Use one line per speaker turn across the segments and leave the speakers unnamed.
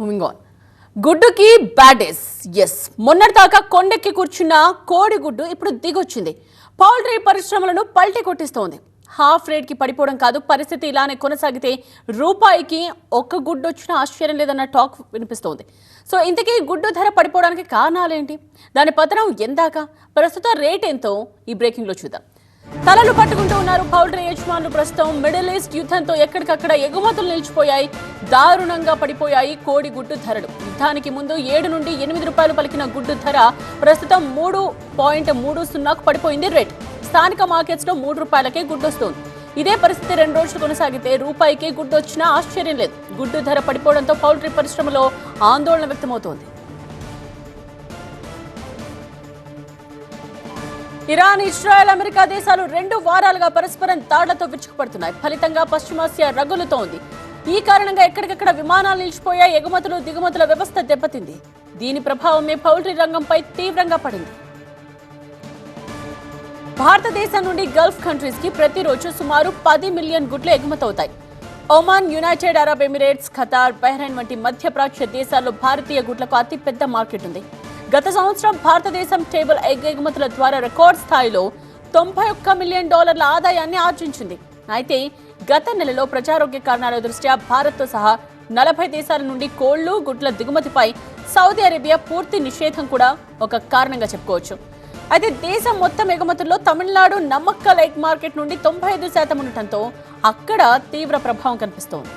Moving on. గుడ్డుకి bad days. Yes, మొన్నటిదాకా కొండెక్కి కూర్చున్న కోడిగుడ్డు ఇప్పుడు దిగొచ్చింది. పౌల్ట్రీ పరిశ్రమలను పల్టీ కొట్టిస్తోంది. హాఫ్ రేట్కి పడిపోవడం కాదు, పరిస్థితి ఇలానే కొనసాగితే రూపాయికి ఒక్క గుడ్డు వచ్చినా ఆశ్చర్యం లేదన్న టాక్ వినిపిస్తోంది. సో ఇంతకీ గుడ్డు ధర పడిపోవడానికి కారణాలేంటి, దాని పతనం ఎందాక, ప్రస్తుత రేట్ ఎంతో ఈ బ్రేకింగ్లో చూద్దాం. తలలు పట్టుకుంటూ ఉన్నారు పౌల్ట్రీ యజమానులు. ప్రస్తుతం మిడిల్ ఈస్ట్ యుద్ధంతో ఎక్కడికక్కడ ఎగుమతులు నిలిచిపోయాయి, దారుణంగా పడిపోయాయి కోడి గుడ్డు ధరలు. యుద్ధానికి ముందు 7 నుండి 8 రూపాయలు పలికిన గుడ్డు ధర ప్రస్తుతం 3.30కు పడిపోయింది రేట్. స్థానిక మార్కెట్స్ లో 3 రూపాయలకే గుడ్డు వస్తోంది. ఇదే పరిస్థితి 2 రోజులు కొనసాగితే రూపాయికే గుడ్డు వచ్చినా ఆశ్చర్యం లేదు. గుడ్డు ధర పడిపోవడంతో పౌల్ట్రీ పరిశ్రమలో ఆందోళన వ్యక్తమవుతోంది. ఇరాన్, ఇజ్రాయెల్, అమెరికా దేశాలు 2 వారాలుగా పరస్పరం దాడులతో విరుచుకుపడుతున్నాయి. ఫలితంగా పశ్చిమాసియా రగులుతోంది. ఈ కారణంగా ఎక్కడికక్కడ విమానాలు నిలిచిపోయాయి, ఎగుమతులు దిగుమతుల వ్యవస్థ దెబ్బతింది. దీని ప్రభావమే పౌల్ట్రీ రంగంపై తీవ్రంగా పడింది. భారతదేశం నుండి గల్ఫ్ కంట్రీస్ కి ప్రతిరోజు సుమారు 10 మిలియన్ గుడ్లు ఎగుమతవుతాయి. Oman, United Arab Emirates, Qatar, Bahrain వంటి మధ్యప్రాచ్య దేశాల్లో భారతీయ గుడ్లకు అతిపెద్ద మార్కెట్ ఉంది. గత సంవత్సరం భారతదేశం టేబుల్ ఎగ్ ఎగుమతుల ద్వారా రికార్డ్ స్థాయిలో $91 మిలియన్ ఆదాయాన్ని ఆర్జించింది. అయితే గత నెలలో ప్రజారోగ్య కారణాల దృష్ట్యా భారత్తో సహా 40 దేశాల నుండి కోళ్లు, గుడ్ల దిగుమతిపై సౌదీ అరేబియా పూర్తి నిషేధం కూడా ఒక కారణంగా చెప్పుకోవచ్చు. అయితే దేశం మొత్తం ఎగుమతుల్లో తమిళనాడు నమ్మక్కల్ ఎగ్ మార్కెట్ నుండి 95% ఉండటంతో అక్కడ తీవ్ర ప్రభావం కనిపిస్తోంది.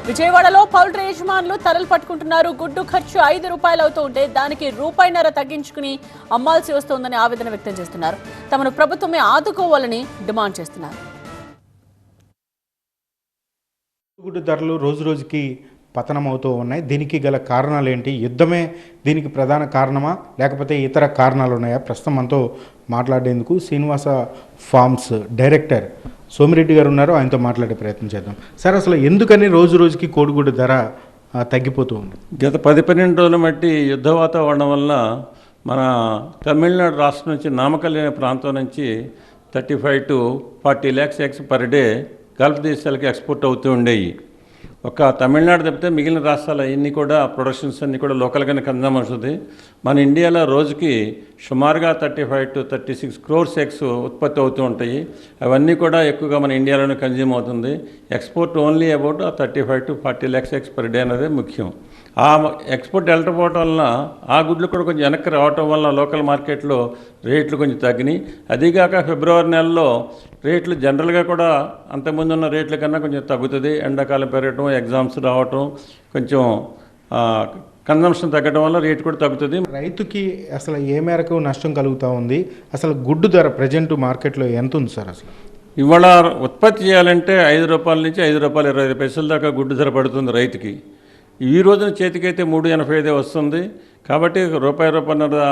విజయవాడలో పౌల్ట్రీ యజమానులు తలలు పట్టుకుంటున్నారు. గుడ్డు ఖర్చు 5 రూపాయలు అవుతూ ఉంటే దానికి రూపాయిన్నర తగ్గించుకుని అమ్మాల్సి వస్తోందని ఆవేదన వ్యక్తం చేస్తున్నారు. తమను ప్రభుత్వమే ఆదుకోవాలని డిమాండ్ చేస్తున్నారు.
గుడ్డు ధరలు రోజు రోజుకి పతనమవుతూ ఉన్నాయి. దీనికి గల కారణాలు ఏంటి? యుద్ధమే దీనికి ప్రధాన కారణమా, లేకపోతే ఇతర కారణాలు ఉన్నాయా? ప్రస్తుతం మనతో మాట్లాడేందుకు శ్రీనివాస ఫార్మ్స్ డైరెక్టర్ సోమిరెడ్డి గారు ఉన్నారు. ఆయనతో మాట్లాడే ప్రయత్నం చేద్దాం. సార్, అసలు ఎందుకని రోజు రోజుకి కోడిగుడ్డు ధర తగ్గిపోతూ ఉంది?
గత 10-12 రోజుల మట్టి యుద్ధ వాతావరణం వల్ల మన తమిళనాడు రాష్ట్రం నుంచి నామకల్ అనే ప్రాంతం నుంచి 35 to 40 lakhs eggs per day Gulf దేశాలకి ఎక్స్పోర్ట్ అవుతూ ఉండేవి. ఒక తమిళనాడు తప్పితే మిగిలిన రాష్ట్రాలు అన్నీ కూడా ప్రొడక్షన్స్ అన్నీ కూడా లోకల్గానే కన్జ్యూమ్ అవుతుంది. మన ఇండియాలో రోజుకి సుమారుగా 35 to 36 crores ఎగ్స్ ఉత్పత్తి అవుతూ ఉంటాయి. అవన్నీ కూడా ఎక్కువగా మన ఇండియాలోనే కన్జ్యూమ్ అవుతుంది. Export only about 35 to 40 lakhs eggs per day అనేది ముఖ్యం. ఆ ఎక్స్పోర్ట్ వెళ్ళకపోవటం వలన ఆ గుడ్లు కూడా కొంచెం వెనక్కి రావటం వలన లోకల్ మార్కెట్లో రేట్లు కొంచెం తగ్గినాయి. అదీగాక ఫిబ్రవరి నెలలో రేట్లు జనరల్గా కూడా అంతకుముందు ఉన్న రేట్ల కన్నా కొంచెం తగ్గుతుంది. ఎండాకాలం పెరగటం, ఎగ్జామ్స్ రావటం, కొంచెం కన్జంప్షన్ తగ్గడం వల్ల రేటు కూడా తగ్గుతుంది.
రైతుకి అసలు ఏ మేరకు నష్టం కలుగుతూ ఉంది? అసలు గుడ్డు ధర ప్రజెంట్ మార్కెట్లో ఎంత ఉంది సార్? అసలు
ఇవాళ ఉత్పత్తి చేయాలంటే 5 రూపాయల నుంచి 5 రూపాయల 25 పైసల దాకా గుడ్డు ధర పడుతుంది రైతుకి. ఈ రోజున చేతికైతే 3.85 వస్తుంది. కాబట్టి రూపాయన్నర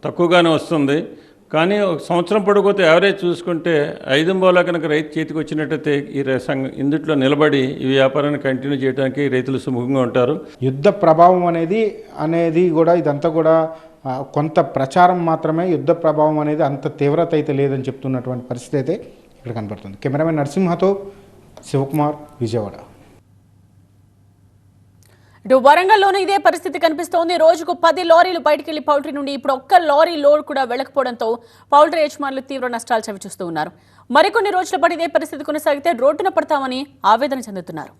తక్కువగానే వస్తుంది. కానీ ఒక సంవత్సరం పొడిపోతే యావరేజ్ చూసుకుంటే 5 మూల కనుక రైతు చేతికి వచ్చినట్టయితే ఈ ఇందుట్లో నిలబడి ఈ వ్యాపారాన్ని కంటిన్యూ చేయడానికి రైతులు సుముఖంగా ఉంటారు.
యుద్ధ ప్రభావం అనేది కూడా ఇదంతా కూడా కొంత ప్రచారం మాత్రమే. యుద్ధ ప్రభావం అనేది అంత తీవ్రత అయితే లేదని చెప్తున్నటువంటి పరిస్థితి అయితే ఇక్కడ కనబడుతుంది. కెమెరామెన్ నరసింహతో శివకుమార్, విజయవాడ.
ఇటు వరంగల్లోనూ ఇదే పరిస్థితి కనిపిస్తోంది. రోజుకు 10 లారీలు బయటకెళ్లి పౌల్ట్రీ నుండి ఇప్పుడు ఒక్క లారీ లోడ్ కూడా వెళ్లకపోవడంతో పౌల్ట్రీ యజమానులు తీవ్ర నష్టాలు చవిచూస్తూ ఉన్నారు. మరికొన్ని రోజుల పాటు ఇదే పరిస్థితి కొనసాగితే రోడ్డున పడతామని ఆవేదన చెందుతున్నారు.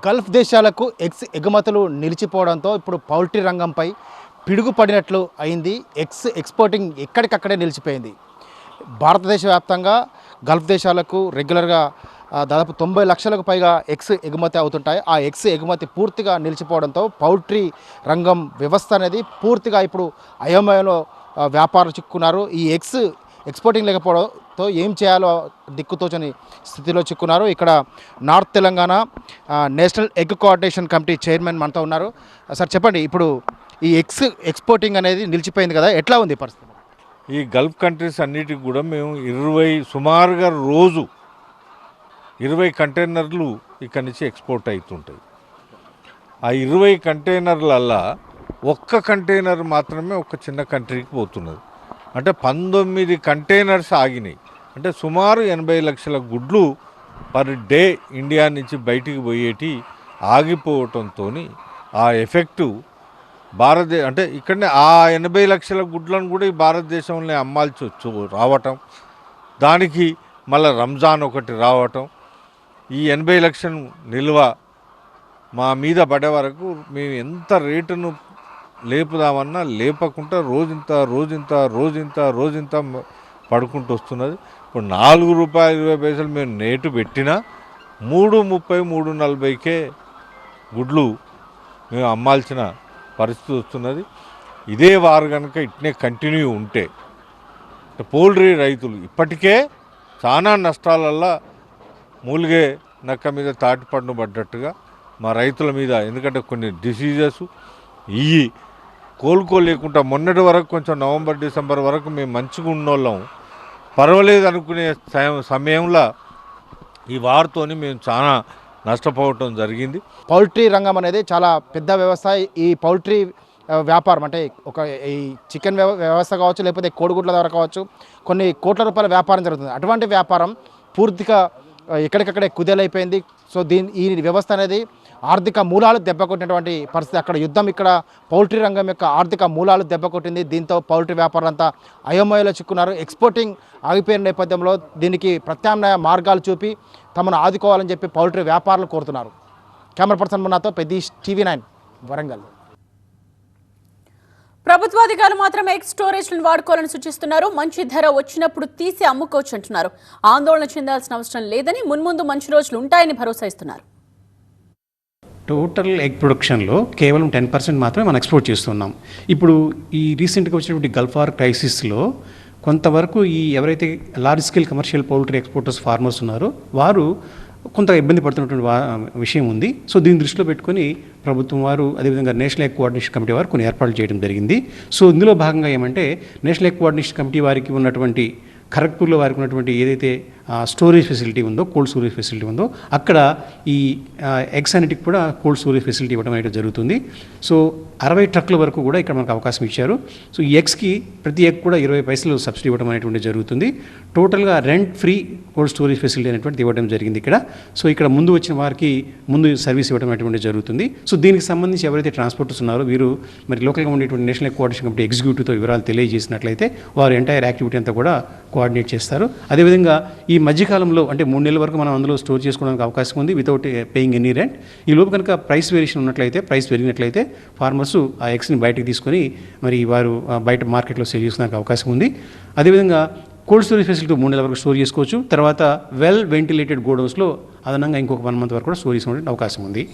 గల్ఫ్ దేశాలకు ఎగ్స్ ఎగుమతులు నిలిచిపోవడంతో ఇప్పుడు పౌల్ట్రీ రంగంపై పిడుగు పడినట్లు అయింది. ఎగ్స్ ఎక్స్పోర్టింగ్ ఎక్కడికక్కడే నిలిచిపోయింది. భారతదేశ వ్యాప్తంగా గల్ఫ్ దేశాలకు రెగ్యులర్గా దాదాపు 90 లక్షలకు పైగా ఎగ్స్ ఎగుమతి అవుతుంటాయి. ఆ ఎగ్స్ ఎగుమతి పూర్తిగా నిలిచిపోవడంతో పౌల్ట్రీ రంగం వ్యవస్థ అనేది పూర్తిగా ఇప్పుడు అయోమయంలో వ్యాపారులు చిక్కున్నారు. ఈ ఎగ్స్ ఎక్స్పోర్టింగ్ లేకపోవడంతో ఏం చేయాలో దిక్కుతోచని స్థితిలో చిక్కున్నారు. ఇక్కడ north Telangana national egg coordination committee chairman మనతో ఉన్నారు. సార్, చెప్పండి, ఇప్పుడు ఈ ఎగ్స్ ఎక్స్పోర్టింగ్ అనేది నిలిచిపోయింది కదా, ఎట్లా ఉంది పరిస్థితి?
ఈ గల్ఫ్ కంట్రీస్ అన్నిటికి కూడా మేము సుమారుగా రోజు 20 కంటైనర్లు ఇక్కడి నుంచి ఎక్స్పోర్ట్ అవుతుంటాయి. ఆ 20 కంటైనర్లల్లా ఒక్క కంటైనర్ మాత్రమే ఒక చిన్న కంట్రీకి పోతున్నది. అంటే 19 కంటైనర్స్ ఆగినాయి. అంటే సుమారు 80 లక్షల గుడ్లు పర్ డే ఇండియా నుంచి బయటికి పోయేటి ఆగిపోవటంతో ఆ ఎఫెక్టు అంటే ఇక్కడనే ఆ 80 లక్షల గుడ్లను కూడా ఈ భారతదేశంలో అమ్మాల్సి రావటం, దానికి మళ్ళీ రంజాన్ ఒకటి రావటం, ఈ 80 లక్షల నిల్వ మా మీద పడే వరకు మేము ఎంత రేటును లేపుదామన్నా లేపకుండా రోజింత పడుకుంటూ వస్తున్నది. ఇప్పుడు ₹4.20 మేము నేటు పెట్టినా 3.30 3.40కే గుడ్లు మేము అమ్మాల్సిన పరిస్థితి వస్తున్నది. ఇదే వారు కనుక ఇట్నే కంటిన్యూ ఉంటే పౌల్ట్రీ రైతులు ఇప్పటికే చాలా నష్టాలల్లో మూలిగే నక్క మీద తాటిపండు పడ్డట్టుగా మా రైతుల మీద, ఎందుకంటే కొన్ని డిసీజెస్ ఇవి కోలుకోలేకుండా మొన్నటి వరకు కొంచెం నవంబర్ డిసెంబర్ వరకు మేము మంచిగా ఉన్నోళ్ళం, పర్వాలేదు అనుకునే సమయంలో ఈ వారితోని మేము చాలా నష్టపోవటం జరిగింది.
పౌల్ట్రీ రంగం అనేది చాలా పెద్ద వ్యవస్థ. ఈ పౌల్ట్రీ వ్యాపారం అంటే ఒక ఈ చికెన్ వ్యవస్థ కావచ్చు, లేకపోతే కోడిగుడ్ల ద్వారా కావచ్చు, కొన్ని కోట్ల రూపాయల వ్యాపారం జరుగుతుంది. అటువంటి వ్యాపారం పూర్తిగా ఎక్కడికక్కడే కుదేలైపోయింది. సో ఈ వ్యవస్థ అనేది ఆర్థిక మూలాలు దెబ్బకొట్టినటువంటి పరిస్థితి. అక్కడ యుద్ధం, ఇక్కడ పౌల్ట్రీ రంగం యొక్క ఆర్థిక మూలాలు దెబ్బకొట్టింది. దీంతో పౌల్ట్రీ వ్యాపారం అంతా అయోమయంలో చిక్కున్నారు. ఎక్స్పోర్టింగ్ ఆగిపోయిన నేపథ్యంలో దీనికి ప్రత్యామ్నాయ మార్గాలు చూపి తమను ఆదుకోవాలని చెప్పి పౌల్ట్రీ వ్యాపారులు కోరుతున్నారు. కెమెరా పర్సన్ మున్నాతో పెద్దీష్, TV9 వరంగల్.
ప్రభుత్వాధికారులు మాత్రం ఎగ్ స్టోరేజ్లను వాడుకోవాలని సూచిస్తున్నారు. మంచి ధర వచ్చినప్పుడు తీసి అమ్ముకోవచ్చు అంటున్నారు. ఆందోళన చెందాల్సిన అవసరం లేదని, మున్ముందు మంచి రోజులు ఉంటాయని భరోసా ఇస్తున్నారు.
టోటల్ ఎగ్ ప్రొడక్షన్లో కేవలం 10% మాత్రమే మనం ఎక్స్పోర్ట్ చేస్తున్నాం. ఇప్పుడు ఈ రీసెంట్గా వచ్చినటువంటి గల్ఫ్ వార్ క్రైసిస్లో కొంతవరకు ఈ ఎవరైతే large scale commercial poultry exporters farmers ఉన్నారో వారు కొంత ఇబ్బంది పడుతున్నటువంటి విషయం ఉంది. సో దీన్ని దృష్టిలో పెట్టుకొని ప్రభుత్వం వారు, అదేవిధంగా నేషనల్ ఎగ్ కోఆర్డినేషన్ కమిటీ వారు కొన్ని ఏర్పాట్లు చేయడం జరిగింది. సో ఇందులో భాగంగా ఏమంటే నేషనల్ ఎగ్ కోఆర్డినేషన్ కమిటీ వారికి ఉన్నటువంటి ఖరగ్పూర్లో వారికి ఉన్నటువంటి ఏదైతే స్టోరేజ్ ఫెసిలిటీ ఉందో, కోల్డ్ స్టోరేజ్ ఫెసిలిటీ ఉందో, అక్కడ ఈ ఎగ్స్ అన్నిటికి కూడా కోల్డ్ స్టోరేజ్ ఫెసిలిటీ ఇవ్వడం అనేది జరుగుతుంది. సో 60 ట్రక్ల వరకు కూడా ఇక్కడ మనకు అవకాశం ఇచ్చారు. సో ఈ ఎగ్స్కి ప్రతి ఎగ్ కూడా 20 పైసలు సబ్సిడీ ఇవ్వడం అనేటువంటి జరుగుతుంది. టోటల్గా rent free cold storage facility అనేటువంటి ఇవ్వడం జరిగింది ఇక్కడ. సో ఇక్కడ ముందు వచ్చిన వారికి ముందు సర్వీస్ ఇవ్వడం అనేటువంటి జరుగుతుంది. సో దీనికి సంబంధించి ఎవరైతే ట్రాన్స్పోర్టర్స్ ఉన్నారో వీరు మరి లోకల్గా ఉండేటువంటి నేషనల్ ఎగ్ కోఆర్డినేషన్ కమిటీ ఎగ్జిక్యూటివ్తో వివరాలు తెలియజేసినట్లయితే వారు ఎంటైర్ యాక్టివిటీ అంతా కూడా కోఆర్డినేట్ చేస్తారు. అదేవిధంగా ఈ మధ్యకాలంలో అంటే 3 నెలల వరకు మనం అందులో స్టోర్ చేసుకోవడానికి అవకాశం ఉంది వితౌట్ పేయింగ్ ఎనీ రెంట్. ఈ లోపు కనుక ప్రైస్ వేరియేషన్ ఉన్నట్లయితే, ప్రైస్ పెరిగినట్లయితే ఫార్మర్స్ ఆ ఎగ్స్ని బయటకు తీసుకొని మరి వారు బయట మార్కెట్లో సేల్ చేసుకోవడానికి అవకాశం ఉంది. అదేవిధంగా కోల్డ్ స్టోరేజ్ ఫెసిలిటీ 3 నెలల వరకు స్టోర్ చేసుకోవచ్చు. తర్వాత వెల్ వెంటిలేటెడ్ గోడౌన్స్లో అదనంగా ఇంకొక 1 మంత్ వరకు కూడా స్టోర్ చేసుకోవడానికి అవకాశం ఉంది.